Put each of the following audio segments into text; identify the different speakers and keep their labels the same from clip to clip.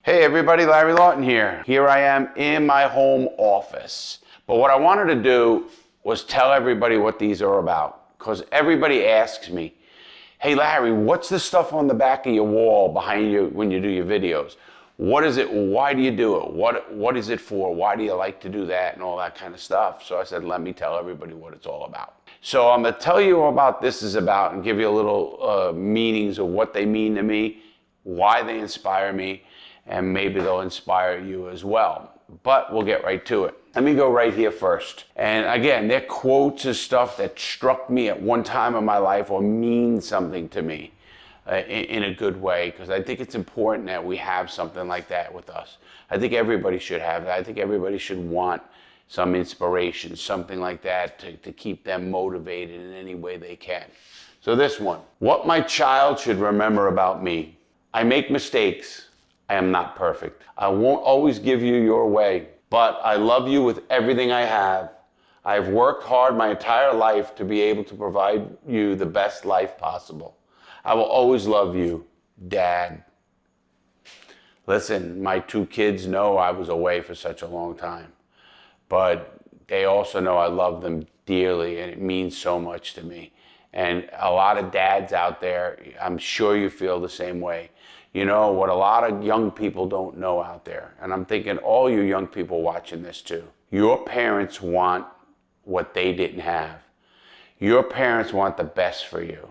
Speaker 1: Hey everybody, Larry Lawton here. Here I am in my home office. But what I wanted to do was tell everybody what these are about. Because everybody asks me, hey Larry, what's the stuff on the back of your wall behind you when you do your videos? What is it? Why do you do it? What is it for? Why do you like to do that and all that kind of stuff? So I said, let me tell everybody what it's all about. So I'm going to tell you about this is about and give you a little meanings of what they mean to me, why they inspire me, and maybe they'll inspire you as well. But we'll get right to it. Let me go right here first. And again, they're quotes and stuff that struck me at one time in my life or mean something to me in a good way, because I think it's important that we have something like that with us. I think everybody should have that. I think everybody should want some inspiration, something like that to keep them motivated in any way they can. So this one, what my child should remember about me. I make mistakes. I am not perfect. I won't always give you your way, but I love you with everything I have. I've worked hard my entire life to be able to provide you the best life possible. I will always love you, Dad. Listen, my two kids know I was away for such a long time, but they also know I love them dearly and it means so much to me. And a lot of dads out there, I'm sure you feel the same way. You know, what a lot of young people don't know out there, and I'm thinking all you young people watching this too, your parents want what they didn't have. Your parents want the best for you.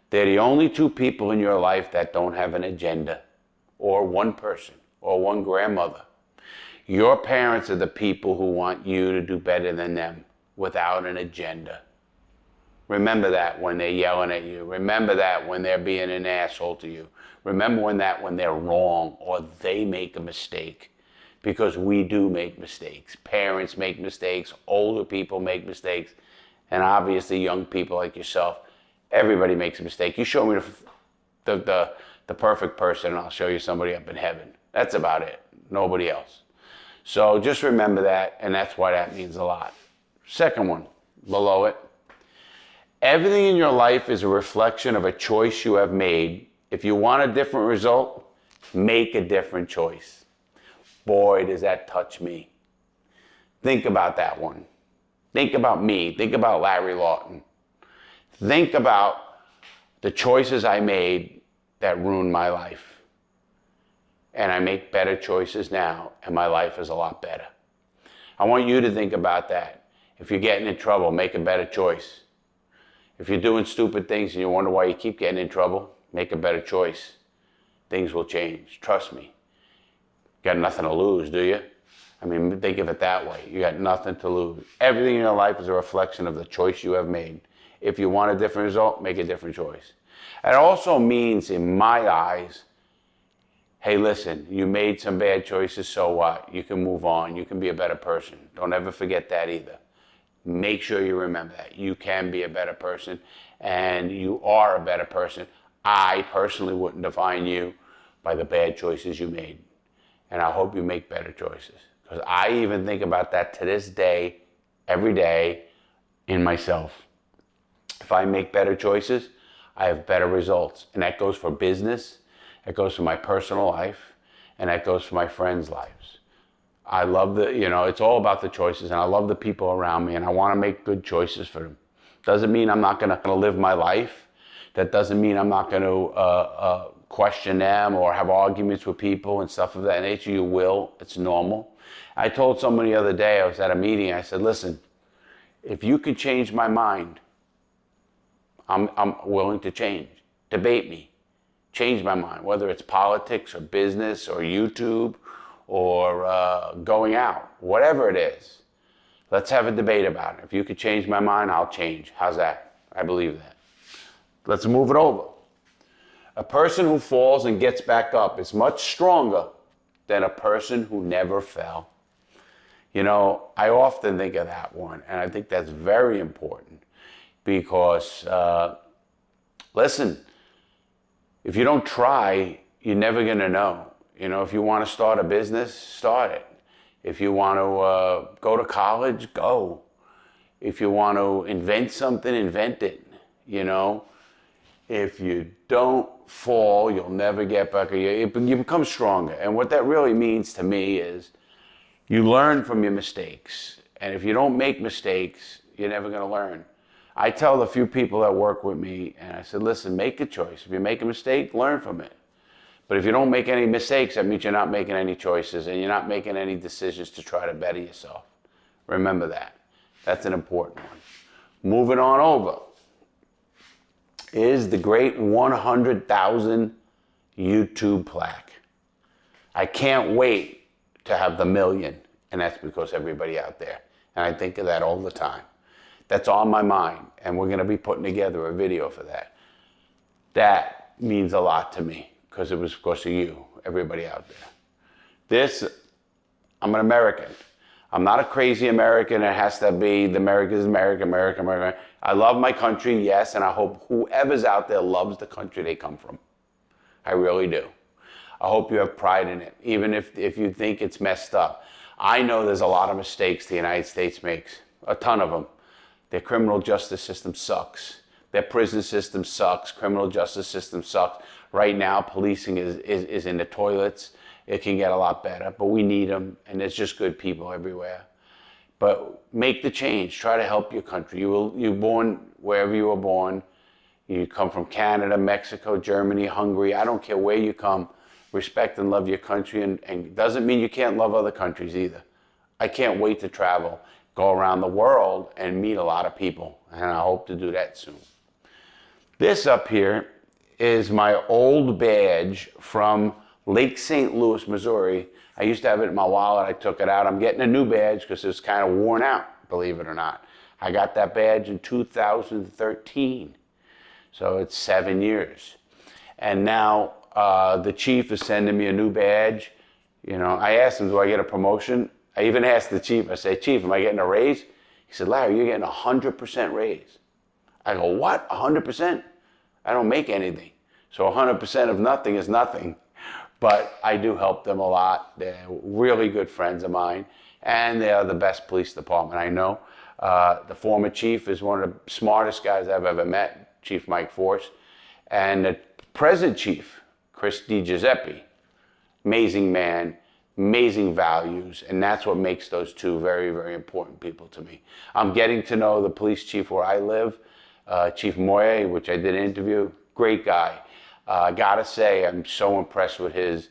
Speaker 1: They're the only two people in your life that don't have an agenda, or one person, or one grandmother. Your parents are the people who want you to do better than them without an agenda. Remember that when they're yelling at you. Remember that when they're being an asshole to you. Remember when they're wrong or they make a mistake. Because we do make mistakes. Parents make mistakes. Older people make mistakes. And obviously young people like yourself, everybody makes a mistake. You show me the perfect person and I'll show you somebody up in heaven. That's about it. Nobody else. So just remember that, and that's why that means a lot. Second one, below it. Everything in your life is a reflection of a choice you have made. If you want a different result, make a different choice. Boy, does that touch me. Think about that one. Think about me. Think about Larry Lawton. Think about the choices I made that ruined my life. And I make better choices now, and my life is a lot better. I want you to think about that. If you're getting in trouble, make a better choice. If you're doing stupid things and you wonder why you keep getting in trouble, make a better choice. Things will change. Trust me. You got nothing to lose, do you? I mean, think of it that way. You got nothing to lose. Everything in your life is a reflection of the choice you have made. If you want a different result, make a different choice. It also means, in my eyes, hey, listen, you made some bad choices, so what? You can move on. You can be a better person. Don't ever forget that either. Make sure you remember that. You can be a better person, and you are a better person. I personally wouldn't define you by the bad choices you made. And I hope you make better choices. Because I even think about that to this day, every day, in myself. If I make better choices, I have better results. And that goes for business, that goes for my personal life, and that goes for my friends' lives. I love it's all about the choices, and I love the people around me, and I want to make good choices for them. Doesn't mean I'm not going to live my life. That doesn't mean I'm not going to question them or have arguments with people and stuff of that nature. You will. It's normal. I told someone the other day, I was at a meeting, I said, listen, if you could change my mind, I'm willing to change. Debate me. Change my mind, whether it's politics or business or YouTube or going out, whatever it is. Let's have a debate about it. If you could change my mind, I'll change. How's that? I believe that. Let's move it over. A person who falls and gets back up is much stronger than a person who never fell. You know, I often think of that one, and I think that's very important because, listen, if you don't try, you're never going to know. You know, if you want to start a business, start it. If you want to go to college, go. If you want to invent something, invent it. You know, If you don't fall, you'll never get back. You become stronger. And what that really means to me is you learn from your mistakes. And if you don't make mistakes, you're never going to learn. I tell the few people that work with me, and I said, listen, make a choice. If you make a mistake, learn from it. But if you don't make any mistakes, that means you're not making any choices and you're not making any decisions to try to better yourself. Remember that. That's an important one. Moving on over is the great 100,000 YouTube plaque. I can't wait to have the million, and that's because everybody out there. And I think of that all the time. That's on my mind, and we're going to be putting together a video for that. That means a lot to me because it was because of you, everybody out there. I'm an American. I'm not a crazy American. It has to be the America is America, America, America. I love my country, yes, and I hope whoever's out there loves the country they come from. I really do. I hope you have pride in it, even if you think it's messed up. I know there's a lot of mistakes the United States makes, a ton of them. Their criminal justice system sucks. Their prison system sucks. Criminal justice system sucks. Right now, policing is in the toilets. It can get a lot better, but we need them, and there's just good people everywhere. But make the change. Try to help your country. You're born wherever you were born. You come from Canada, Mexico, Germany, Hungary. I don't care where you come. Respect and love your country, and doesn't mean you can't love other countries either. I can't wait to travel, go around the world, and meet a lot of people, and I hope to do that soon. This up here is my old badge from Lake St. Louis, Missouri. I used to have it in my wallet. I took it out. I'm getting a new badge because it's kind of worn out, believe it or not. I got that badge in 2013. So it's 7 years. And now the chief is sending me a new badge. You know, I asked him, do I get a promotion? I even asked the chief, I said, Chief, am I getting a raise? He said, Larry, you're getting a 100% raise. I go, what, 100%? I don't make anything. So 100% of nothing is nothing. But I do help them a lot. They're really good friends of mine, and they are the best police department I know. The former chief is one of the smartest guys I've ever met, Chief Mike Force. And the present chief, Chris DiGiuseppe, amazing man, amazing values, and that's what makes those two very, very important people to me. I'm getting to know the police chief where I live, Chief Moye, which I did an interview, great guy. I gotta say, I'm so impressed with his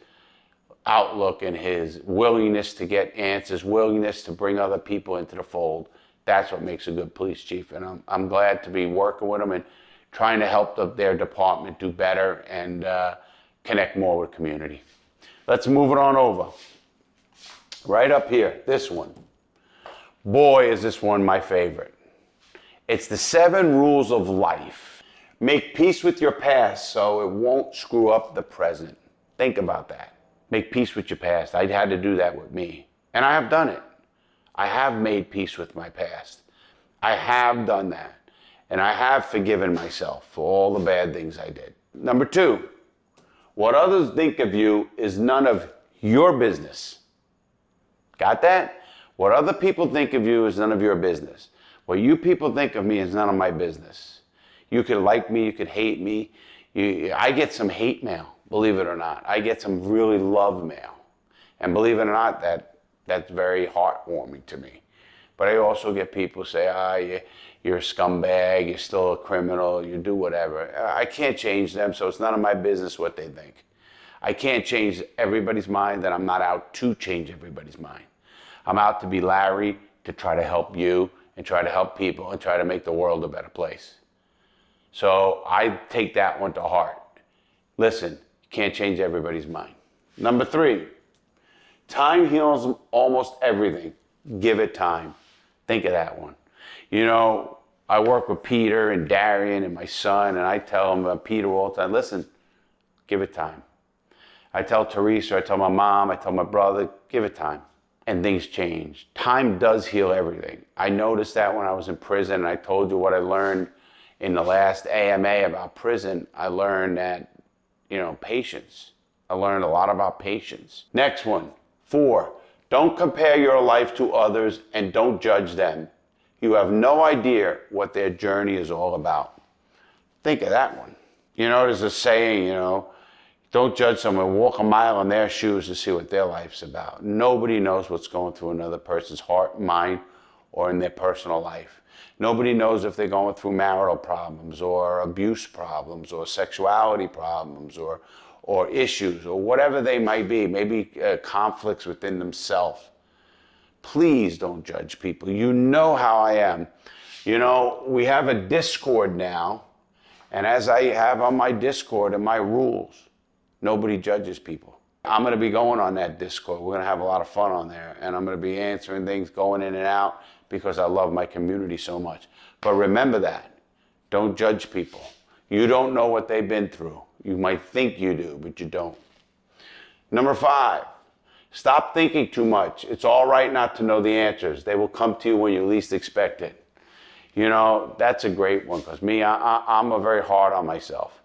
Speaker 1: outlook and his willingness to get answers, willingness to bring other people into the fold. That's what makes a good police chief, and I'm glad to be working with him and trying to help their department do better and connect more with the community. Let's move it on over. Right up here, this one. Boy, is this one my favorite. It's the 7 rules of life. Make peace with your past so it won't screw up the present. Think about that. Make peace with your past. I had to do that with me. And I have done it. I have made peace with my past. I have done that. And I have forgiven myself for all the bad things I did. Number 2, what others think of you is none of your business. Got that? What other people think of you is none of your business. What you people think of me is none of my business. You could like me, you could hate me. I get some hate mail, believe it or not. I get some really love mail. And believe it or not, that's very heartwarming to me. But I also get people say, you're a scumbag, you're still a criminal, you do whatever. I can't change them, so it's none of my business what they think. I can't change everybody's mind, and I'm not out to change everybody's mind. I'm out to be Larry, to try to help you, and try to help people, and try to make the world a better place. So I take that one to heart. Listen, you can't change everybody's mind. Number 3, time heals almost everything. Give it time. Think of that one. You know, I work with Peter and Darian and my son, and I tell them, Peter all the time, listen, give it time. I tell Teresa, I tell my mom, I tell my brother, give it time. And things change. Time does heal everything. I noticed that when I was in prison, and I told you what I learned in the last AMA about prison. I learned that, patience. I learned a lot about patience. Next one, 4, don't compare your life to others and don't judge them. You have no idea what their journey is all about. Think of that one. You know, there's a saying, don't judge someone, walk a mile in their shoes to see what their life's about. Nobody knows what's going through another person's heart, mind, or in their personal life. Nobody knows if they're going through marital problems or abuse problems or sexuality problems or issues or whatever they might be, maybe conflicts within themselves. Please don't judge people. You know how I am. We have a Discord now, and as I have on my Discord and my rules, nobody judges people. I'm going to be going on that Discord. We're going to have a lot of fun on there, and I'm going to be answering things, going in and out, because I love my community so much. But remember that. Don't judge people. You don't know what they've been through. You might think you do, but you don't. Number 5, stop thinking too much. It's all right not to know the answers. They will come to you when you least expect it. That's a great one, because I'm a very hard on myself.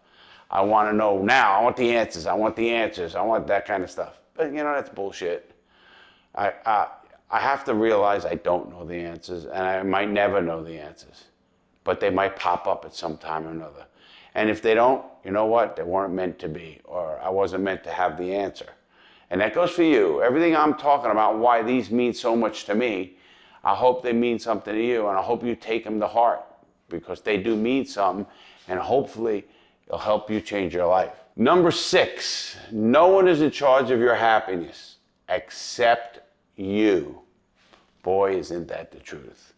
Speaker 1: I want to know now. I want the answers. I want the answers. I want that kind of stuff. But that's bullshit. I have to realize I don't know the answers, and I might never know the answers, but they might pop up at some time or another. And if they don't, you know what? They weren't meant to be, or I wasn't meant to have the answer. And that goes for you. Everything I'm talking about, why these mean so much to me, I hope they mean something to you, and I hope you take them to heart, because they do mean something, and hopefully it'll help you change your life. Number 6, no one is in charge of your happiness except you. Boy, isn't that the truth.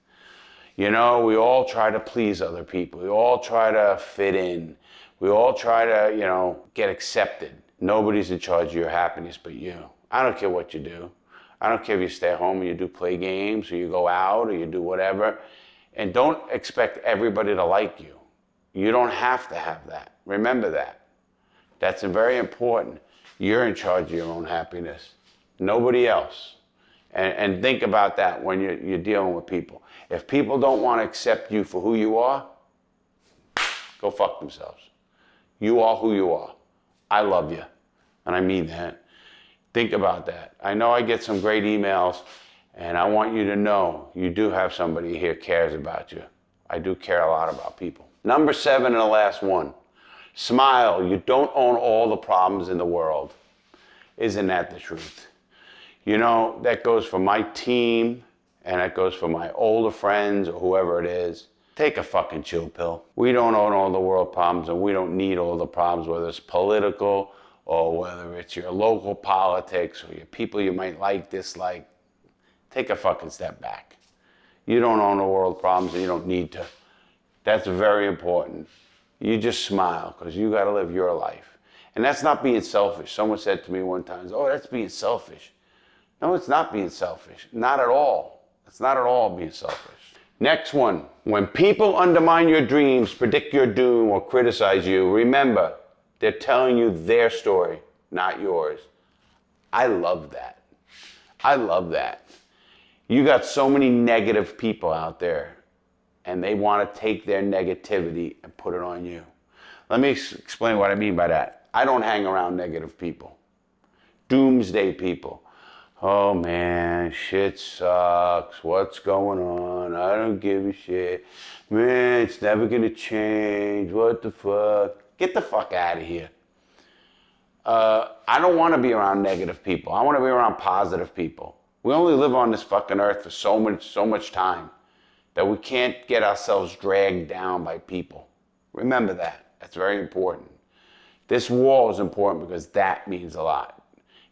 Speaker 1: We all try to please other people. We all try to fit in. We all try to, get accepted. Nobody's in charge of your happiness but you. I don't care what you do. I don't care if you stay home and you do play games, or you go out, or you do whatever. And don't expect everybody to like you. You don't have to have that. Remember that. That's very important. You're in charge of your own happiness. Nobody else. And think about that when you're dealing with people. If people don't want to accept you for who you are, go fuck themselves. You are who you are. I love you. And I mean that. Think about that. I know I get some great emails, and I want you to know you do have somebody here cares about you. I do care a lot about people. Number 7 and the last one. Smile. You don't own all the problems in the world. Isn't that the truth? That goes for my team, and that goes for my older friends or whoever it is. Take a fucking chill pill. We don't own all the world problems, and we don't need all the problems, whether it's political or whether it's your local politics or your people you might like, dislike. Take a fucking step back. You don't own the world problems, and you don't need to. That's very important. You just smile, because you got to live your life. And that's not being selfish. Someone said to me one time, oh, that's being selfish. No, it's not being selfish. Not at all. It's not at all being selfish. Next one. When people undermine your dreams, predict your doom, or criticize you, remember, they're telling you their story, not yours. I love that. I love that. You got so many negative people out there, and they want to take their negativity and put it on you. Let me explain what I mean by that. I don't hang around negative people. Doomsday people. Oh man, shit sucks. What's going on? I don't give a shit. Man, it's never gonna change. What the fuck? Get the fuck out of here. I don't want to be around negative people. I want to be around positive people. We only live on this fucking earth for so much time that we can't get ourselves dragged down by people. Remember that. That's very important. This wall is important because that means a lot.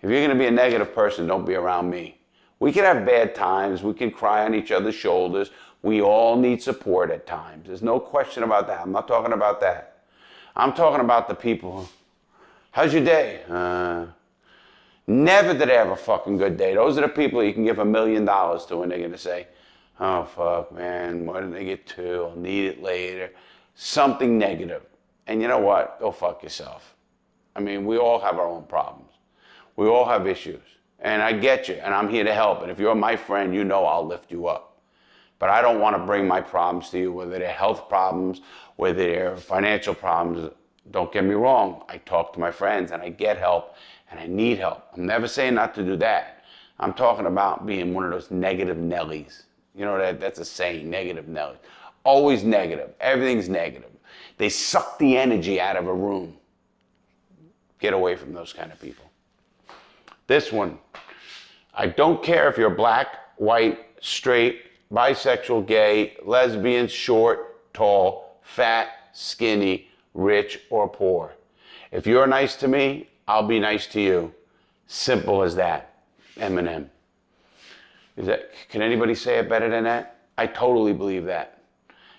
Speaker 1: If you're going to be a negative person, don't be around me. We can have bad times. We can cry on each other's shoulders. We all need support at times. There's no question about that. I'm not talking about that. I'm talking about the people. How's your day? Never did they have a fucking good day. Those are the people you can give $1 million to, and they're going to say, oh, fuck, man, why didn't they get 2? I'll need it later. Something negative. And you know what? Go fuck yourself. I mean, we all have our own problems. We all have issues. And I get you, and I'm here to help. And if you're my friend, you know I'll lift you up. But I don't want to bring my problems to you, whether they're health problems, whether they're financial problems. Don't get me wrong. I talk to my friends, and I get help, and I need help. I'm never saying not to do that. I'm talking about being one of those negative Nellies. You know, that's a saying, negative Nellies. Always negative. Everything's negative. They suck the energy out of a room. Get away from those kind of people. This one, I don't care if you're black, white, straight, bisexual, gay, lesbian, short, tall, fat, skinny, rich, or poor. If you're nice to me, I'll be nice to you. Simple as that. Eminem. Can anybody say it better than that? I totally believe that.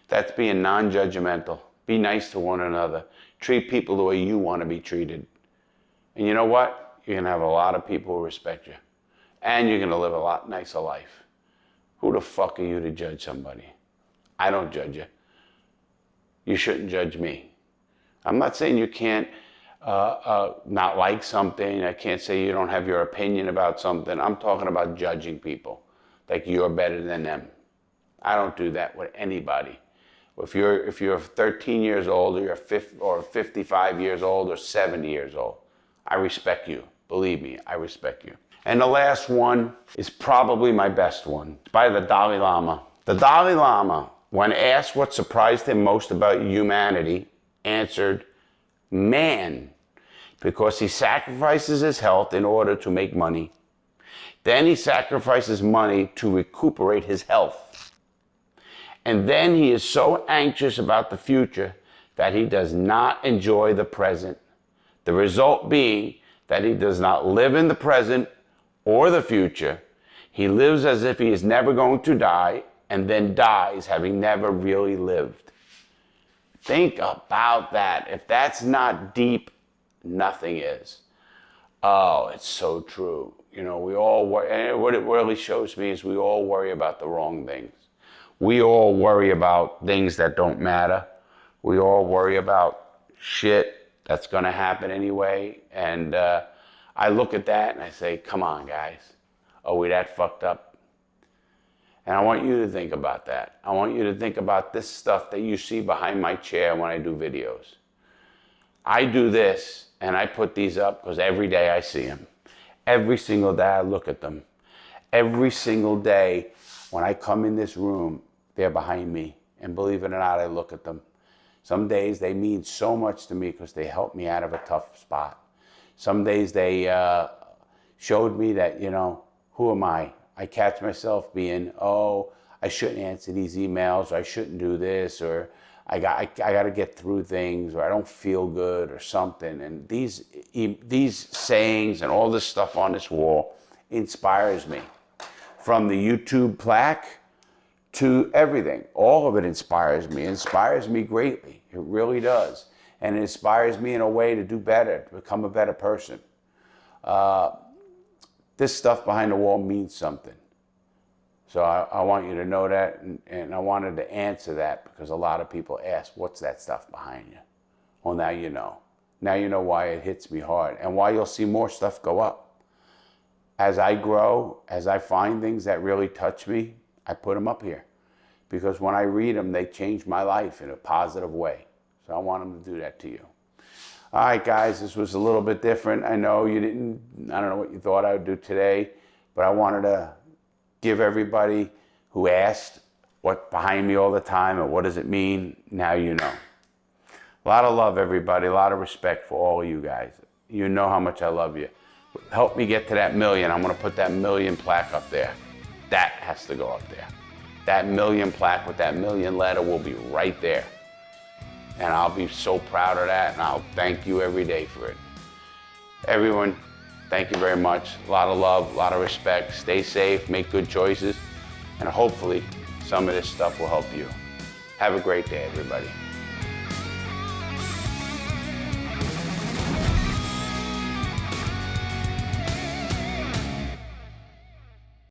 Speaker 1: That's being non-judgmental. Be nice to one another. Treat people the way you want to be treated. And you know what? You're going to have a lot of people who respect you. And you're going to live a lot nicer life. Who the fuck are you to judge somebody? I don't judge you. You shouldn't judge me. I'm not saying you can't not like something. I can't say you don't have your opinion about something. I'm talking about judging people like you're better than them. I don't do that with anybody. If you're 13 years old or 55 years old or 70 years old, I respect you. Believe me, I respect you. And the last one is probably my best one. It's by the Dalai Lama. The Dalai Lama, when asked what surprised him most about humanity, answered, man, because he sacrifices his health in order to make money. Then he sacrifices money to recuperate his health. And then he is so anxious about the future that he does not enjoy the present. The result being that he does not live in the present or the future. He lives as if he is never going to die and then dies having never really lived. Think about that. If that's not deep, nothing is. Oh, it's so true. You know, we all worry, and what it really shows me is we all worry about the wrong things. We all worry about things that don't matter. We all worry about shit that's going to happen anyway. And I look at that and I say, come on, guys. Are we that fucked up? And I want you to think about that. I want you to think about this stuff that you see behind my chair when I do videos. I do this and I put these up because every day I see them. Every single day I look at them. Every single day when I come in this room, they're behind me. And believe it or not, I look at them. Some days they mean so much to me because they helped me out of a tough spot. Some days they showed me that, you know, who am I? I catch myself being, oh, I shouldn't answer these emails, or I shouldn't do this, or I got to get through things, or I don't feel good, or something. And these sayings and all this stuff on this wall inspires me. From the YouTube plaque to everything, all of it inspires me. It inspires me greatly. It really does. And it inspires me in a way to do better, to become a better person. This stuff behind the wall means something. So I want you to know that, and I wanted to answer that because a lot of people ask, what's that stuff behind you? Well, now you know. Now you know why it hits me hard and why you'll see more stuff go up. As I grow, as I find things that really touch me, I put them up here. Because when I read them, they change my life in a positive way. So I want them to do that to you. All right, guys, this was a little bit different. I know you didn't, I don't know what you thought I would do today, but I wanted to give everybody who asked what behind me all the time and what does it mean, now you know. A lot of love, everybody, a lot of respect for all of you guys. You know how much I love you. Help me get to that million. I'm going to put that million plaque up there. That has to go up there. That million plaque with that million letter will be right there. And I'll be so proud of that, and I'll thank you every day for it. Everyone, thank you very much. A lot of love, a lot of respect. Stay safe, make good choices, and hopefully some of this stuff will help you. Have a great day, everybody.